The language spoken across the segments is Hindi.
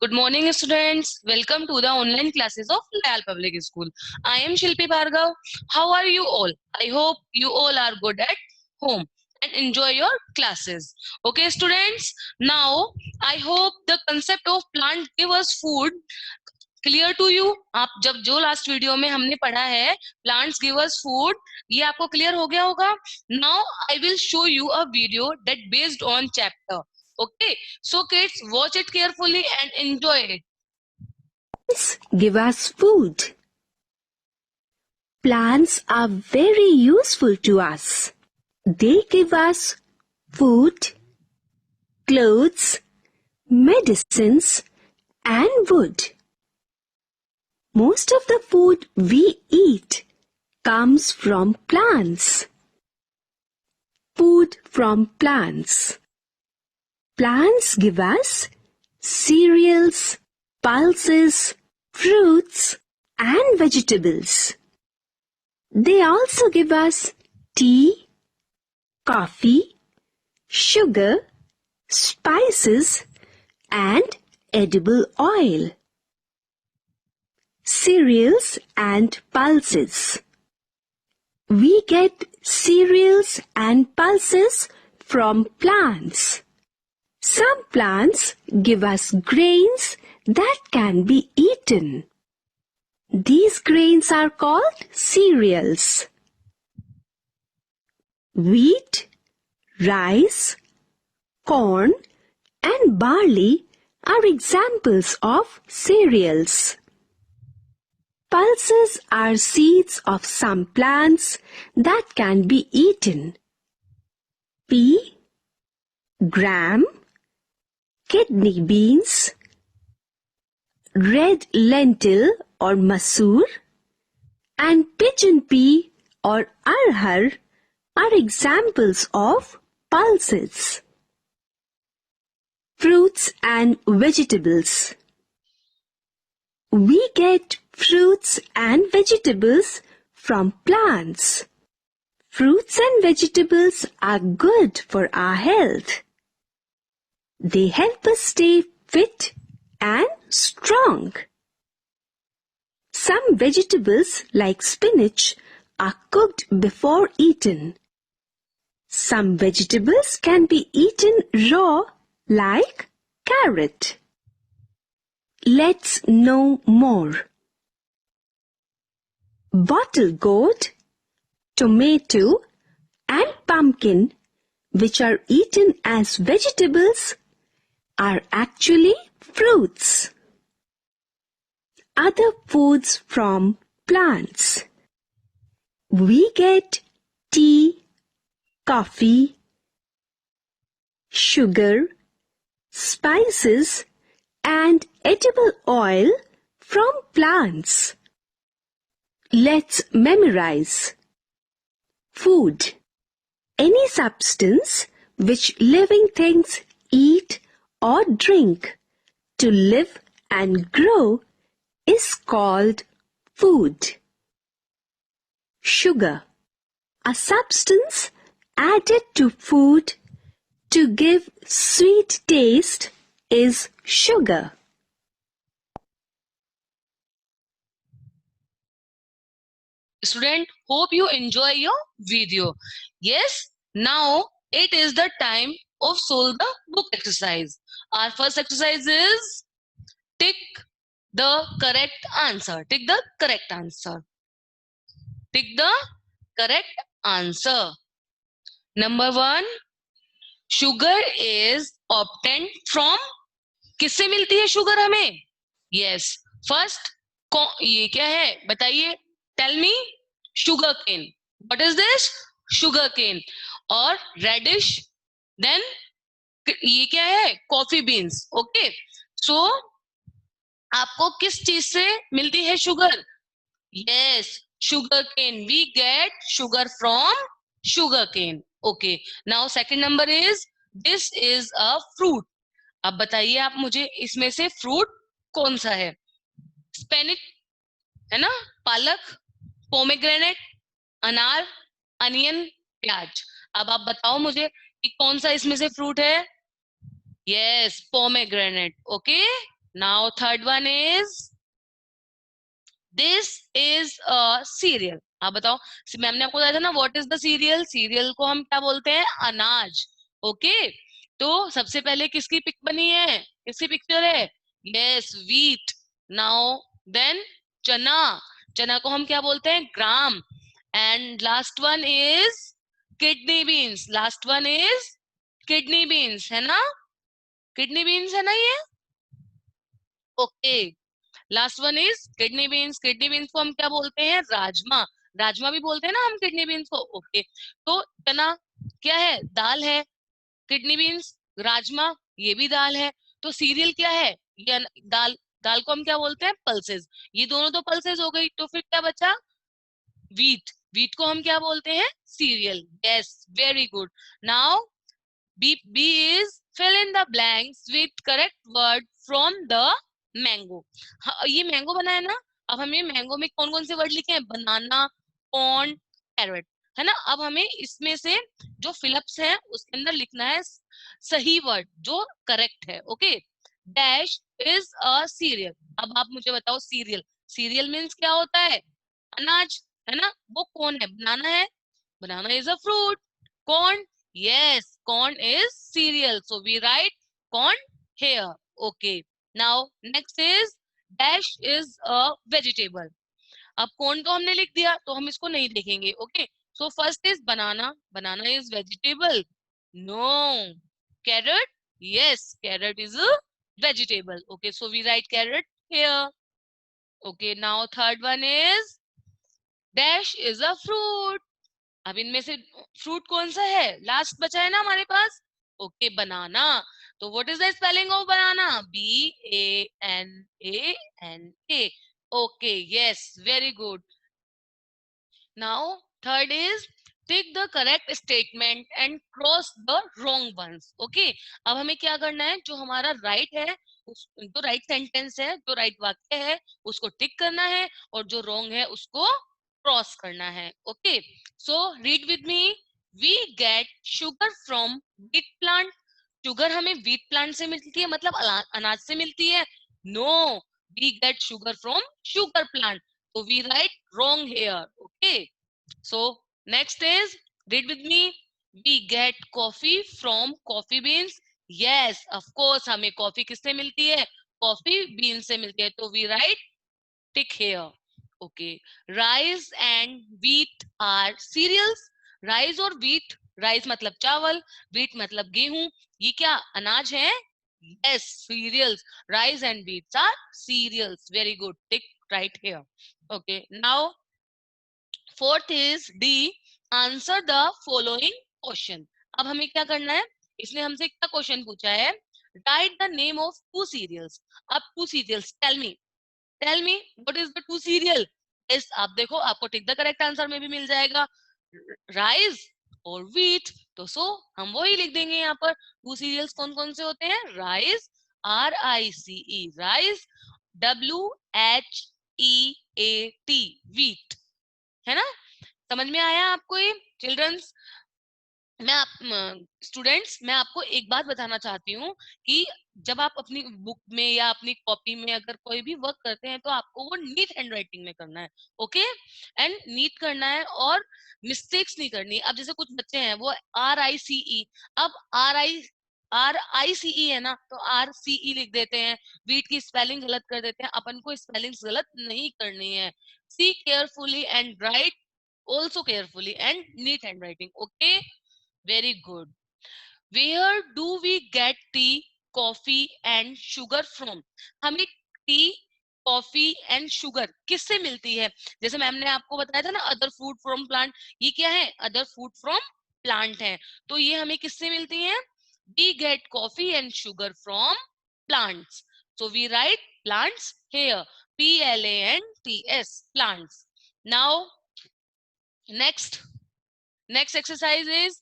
Good morning, students. Welcome to the online classes of Layal Public School. I am Shilpi Bhargav. How are you all? I hope you all are good at home and enjoy your classes. Okay, students. Now, I hope the concept of plant give us food clear to you. आप जब जो लास्ट वीडियो में हमने पढ़ा है प्लांट्स गिव अस फूड, ये आपको क्लियर हो गया होगा. Now I will show you a video that based on chapter. Okay, so kids, watch it carefully and enjoy it. Give us food. Plants are very useful to us. They give us food, clothes, medicines, and wood. Most of the food we eat comes from plants. Food from plants. Plants give us cereals, pulses, fruits, and vegetables. They also give us tea, coffee, sugar, spices, and edible oil. Cereals and pulses. We get cereals and pulses from plants. Some plants give us grains that can be eaten. These grains are called cereals. Wheat, rice, corn, and barley are examples of cereals. Pulses are seeds of some plants that can be eaten. Pea, gram, kidney beans, red lentil or masoor, and pigeon pea or arhar are examples of pulses. Fruits and vegetables. We get fruits and vegetables from plants. Fruits and vegetables are good for our health. They help us stay fit and strong. Some vegetables like spinach are cooked before eaten. Some vegetables can be eaten raw like carrot. Let's know more. Bottle gourd, tomato, and pumpkin, which are eaten as vegetables, are actually fruits. Other foods from plants. We get tea, coffee, sugar, spices, and edible oil from plants. Let's memorize. Food. Any substance which living things eat or drink to live and grow is called food. Sugar. A substance added to food to give sweet taste is sugar. Student, hope you enjoy your video. Yes, now it is the time of solve the book exercise. Our first exercise is tick the correct answer. Tick the correct answer. Tick the correct answer. Number 1, sugar is obtained from. किससे मिलती है शुगर हमें? Yes, first ये क्या है बताइए? Tell me. Sugar cane. What is this? Sugar cane. और radish. Then ये क्या है? Coffee beans. Okay. So आपको किस चीज से मिलती है sugar? Yes, sugar cane. We get sugar from sugar cane. Okay. Now second number is, this is a fruit. अब बताइए आप मुझे इसमें से फ्रूट कौन सा है? स्पेनिक है ना, पालक, पोमेग्रेनेट, अनार, अनियन, प्याज. अब आप बताओ मुझे कि कौन सा इसमें से फ्रूट है? Yes, pomegranate. Okay, now third one is this is a serial. आप बताओ, मैम ने आपको बताया था ना what is the serial. Serial को हम क्या बोलते हैं? अनाज। ओके, तो सबसे पहले किसकी पिक बनी है, किसकी पिक्चर है? Yes, wheat. नाउ देन चना। चना को हम क्या बोलते हैं? Gram. And last one is kidney beans. Last one is kidney beans, है ना? किडनी बीन्स है ना ये? Okay, last one is kidney beans. Kidney beans को हम क्या बोलते हैं? राजमा। राजमा भी बोलते हैं ना हम किडनी बीन्स को। ओके, तो चना क्या है? दाल है। किडनी बीन्स, राजमा, ये भी दाल है। तो सीरियल क्या है? ये दाल। दाल को हम क्या बोलते हैं? पल्सेस। ये दोनों तो पल्सेस हो गई, तो फिर क्या बचा? वीट। वीट को हम क्या बोलते हैं? Serial. Yes, very good. Now B is fill in the blanks with correct word from the mango. ये मैंगो बना है ना, अब हमें मैंगो में कौन कौन से वर्ड लिखे हैं? बनाना, कॉर्न, कैरेट, है ना? अब हमें इसमें से जो फिलअप्स है उसके अंदर लिखना है सही वर्ड जो करेक्ट है। Okay, dash is a serial. अब आप मुझे बताओ, सीरियल, सीरियल मीन्स क्या होता है? अनाज, है ना? वो कौन है? बनाना है। Banana is a fruit. Corn, yes, corn is cereal. So we write corn here. Okay. Now next is dash is a vegetable. अब corn तो हमने लिख दिया, तो हम इसको नहीं देखेंगे. Okay. So first is banana. Banana is vegetable. No. Carrot, yes, carrot is a vegetable. Okay. So we write carrot here. Okay. Now third one is dash is a fruit. अब इनमें से फ्रूट कौन सा है? लास्ट बचा है ना हमारे पास। Okay, banana. तो what is the spelling of banana? BANANA। Okay, yes, very good. Now third is tick the correct statement and cross the wrong ones. Okay, अब हमें क्या करना है? जो हमारा राइट है, जो राइट सेंटेंस है, जो राइट वाक्य है, उसको टिक करना है, और जो रॉन्ग है उसको क्रॉस करना है। Okay, so read with me. We get sugar from wheat plant. Sugar हमें व्हीट प्लांट से मिलती है, मतलब अनाज से मिलती है? No, we get sugar from sugar plant. So we write wrong here. Okay. So next is, read with me. We get coffee from coffee beans. Yes, of course, हमें कॉफी किससे मिलती है? कॉफी बीन से मिलती है, तो we write tick here. Okay. Rice and wheat are cereals. Rice और wheat, राइस मतलब चावल, wheat मतलब गेहूं, ये क्या अनाज है? Yes, cereals. Rice and wheat are cereals. Very good. Tick right here. Okay. Now fourth is D, answer the following question. अब हमें क्या करना है? इसने हमसे क्या क्वेश्चन पूछा है? Write the name of two cereals. अब two cereals, tell me what is the two cereal? Yes, आप देखो, आपको टिक द करेक्ट आंसर में भी मिल जाएगा, राइस और व्हीट। तो सो हम वही लिख देंगे यहाँ पर। टू सीरियल्स कौन कौन से होते हैं? Rice, RICE, rice, WHEAT, wheat, है ना? समझ में आया आपको ये चिल्ड्रंस? मैं आप स्टूडेंट्स, मैं आपको एक बात बताना चाहती हूँ कि जब आप अपनी बुक में या अपनी कॉपी में अगर कोई भी वर्क करते हैं, तो आपको वो नीट हैंडराइटिंग में करना है। ओके, एंड नीट करना है, और मिस्टेक्स नहीं करनी। अब जैसे कुछ बच्चे हैं वो RICE, अब RICE है ना, तो RCE लिख देते हैं, वीट की स्पेलिंग गलत कर देते हैं। अपन को स्पेलिंग्स गलत नहीं करनी है। See carefully and right also carefully and neat handwriting. Okay, very good. Where do we get tea, coffee and sugar from? हमें टी, कॉफी एंड शुगर किससे मिलती है? जैसे मैम ने आपको बताया था ना, अदर फूड फ्रॉम प्लांट, ये क्या है? अदर फूड फ्रॉम प्लांट है। तो ये हमें किससे मिलती है? We get coffee and sugar from plants. So we write plants here. PLANTS, plants. Now next exercise is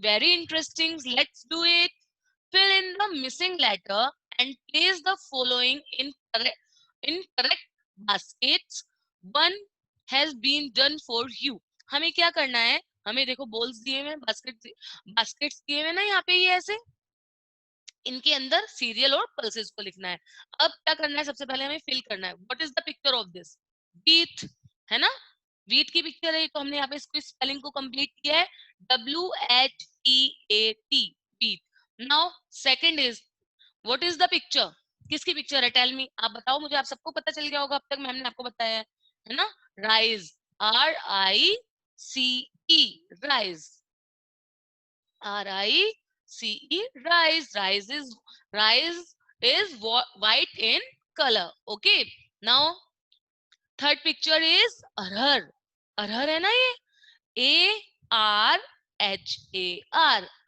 very interesting. Let's do it. Fill in the missing letter and place the following in correct baskets. One has been done for you. हमें क्या करना है? हमें देखो बॉल्स दिए हुए, बास्केट्स दिए हुए ना यहाँ पे, ये ऐसे इनके अंदर सीरियल और पल्सेस को लिखना है। अब क्या करना है, सबसे पहले हमें फिल करना है। What is the picture of this? Wheat, है ना, व्हीट की पिक्चर है, तो हमने यहाँ पे इसको स्पेलिंग को कंप्लीट किया है, WHEAT, wheat. Now second is, what is the picture? किसकी पिक्चर है? टेल मी, आप बताओ मुझे, आप सबको पता चल गया होगा, अब तक मैम ने आपको बताया है ना, rise, RICE, rise, RICE, rice. Rice is white in color. Okay. Now third picture is अरहर. अरहर है ना ये, ARHAR,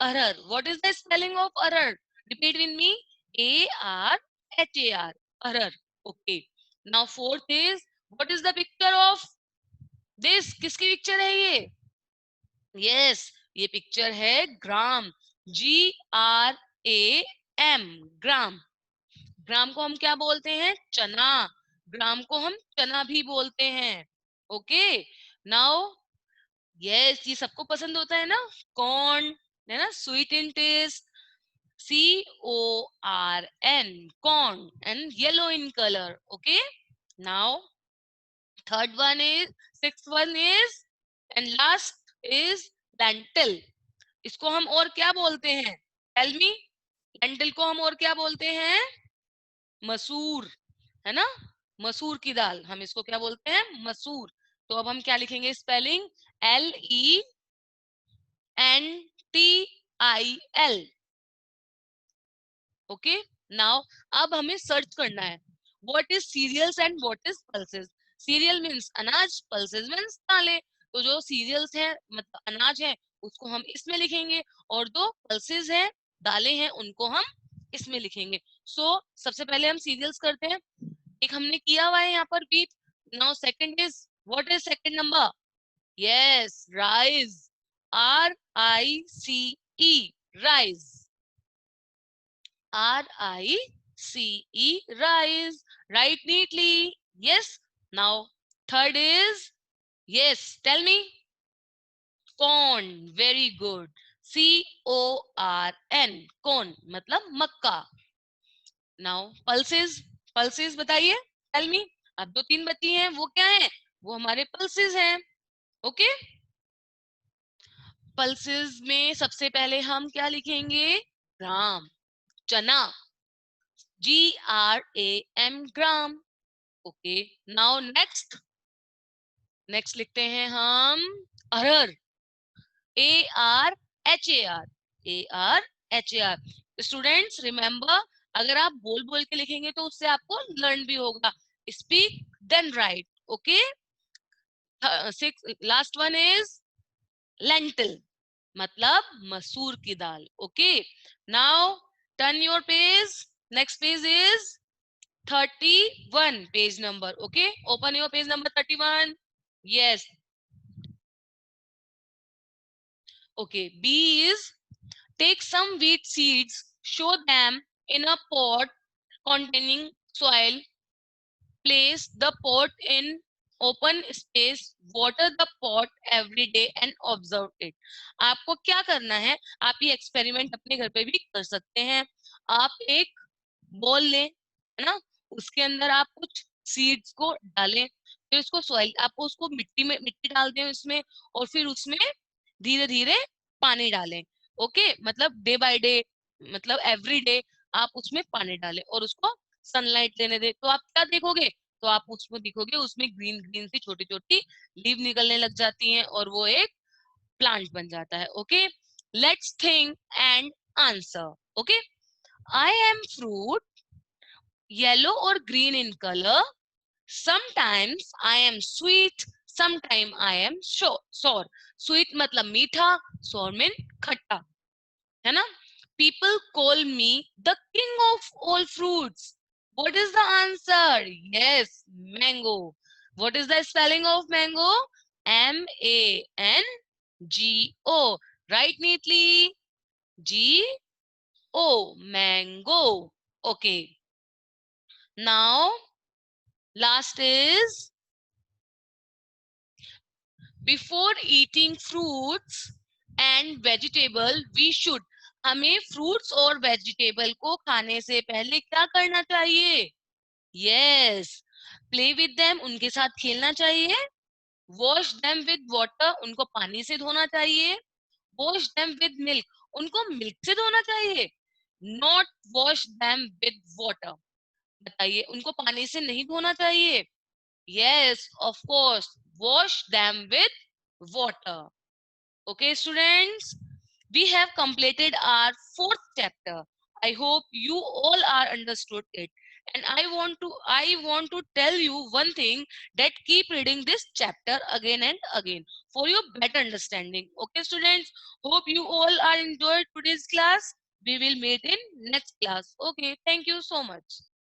arhar. What is the spelling of arhar? Repeat with me. ARHAR, arhar. Okay. Now fourth is, what is the picture of this? किसकी पिक्चर है ये? Yes, ये पिक्चर है ग्राम, GRAM, ग्राम. ग्राम को हम क्या बोलते हैं? चना. ग्राम को हम चना भी बोलते हैं. ओके. नाउ यस, ये सबको पसंद होता है ना, कॉर्न, है ना, sweet in taste, CORN, corn, and yellow in color. Okay. Now third one is, sixth one is, and last is lentil. इसको हम और क्या बोलते हैं? Tell me. लेंटिल को हम और क्या बोलते हैं? मसूर, है ना, मसूर की दाल, हम इसको क्या बोलते हैं? मसूर. तो अब हम क्या लिखेंगे स्पेलिंग? LENTIL. ओके. नाउ अब हमें सर्च करना है, what is cereals and what is pulses. Cereal means अनाज, पल्सेस मीन्स दालें. तो जो सीरियल्स हैं, मतलब अनाज है, उसको हम इसमें लिखेंगे, और जो पल्सेस हैं, दालें हैं, उनको हम इसमें लिखेंगे. सो सबसे पहले हम सीरियल्स करते हैं. एक हमने किया हुआ है यहाँ पर beat. Now second is, what is second number? Yes, rice, RICE, rice, RICE, rice. Write neatly. Yes. Now, third is, yes, tell me. Corn. Very good. CORN. Corn. मतलब मक्का. Now, pulses. Pulses बताइए. Tell me. अब दो तीन बची हैं, वो क्या है? वो हमारे pulses हैं. ओके. पल्सेस में सबसे पहले हम क्या लिखेंगे? ग्राम, चना, GRAM, ग्राम. ओके. नाउ नेक्स्ट लिखते हैं हम अरहर, ARHAR, ARHAR. स्टूडेंट्स रिमेम्बर, अगर आप बोल बोल के लिखेंगे तो उससे आपको लर्न भी होगा. Speak then write. Okay. Last one is lentil, मतलब मसूर की दाल. Okay. Now turn your page. Next page is 31, page number. Okay, open your page number 31. Yes. Okay. B is, take some wheat seeds, show them in a pot containing soil, place the pot in open space, water the pot every day and observe it. आपको क्या करना है? आप ये एक्सपेरिमेंट अपने घर पे भी कर सकते हैं. आप एक बॉल लें, है ना, उसके अंदर आप कुछ सीड्स को डालें, फिर उसको सॉइल, आपको उसको मिट्टी डाल दें उसमें, और फिर उसमें धीरे धीरे पानी डालें. ओके. मतलब डे बाय डे, मतलब एवरी डे आप उसमें पानी डालें और उसको सनलाइट लेने दें. तो आप क्या देखोगे? तो आप उसमें दिखोगे, उसमें ग्रीन ग्रीन सी छोटी छोटी लीव निकलने लग जाती हैं, और वो एक प्लांट बन जाता है. Okay. Let's think and answer. Okay. I am fruit, yellow or green in color. Sometimes I am sweet, sometimes I am sour. Sweet मतलब मीठा, sour mean खट्टा, है ना. People call me the king of all fruits. What is the answer? Yes, mango. What is the spelling of mango? MANGO. Write neatly. GO, mango. Okay. Now, last is, before eating fruits and vegetable, we should. हमें फ्रूट्स और वेजिटेबल को खाने से पहले क्या करना चाहिए? यस, प्ले विद देम, उनके साथ खेलना चाहिए। वॉश देम विद वाटर, उनको पानी से धोना चाहिए। वॉश देम विद मिल्क, उनको मिल्क से धोना चाहिए। Not wash them with water, बताइए उनको पानी से नहीं धोना चाहिए। Yes, of course, wash them with water. Okay, students, we have completed our fourth chapter. I hope you all are understood it. And I want to tell you one thing, that keep reading this chapter again and again for your better understanding. Okay, students, hope you all are enjoyed today's class. We will meet in next class. Okay, thank you so much.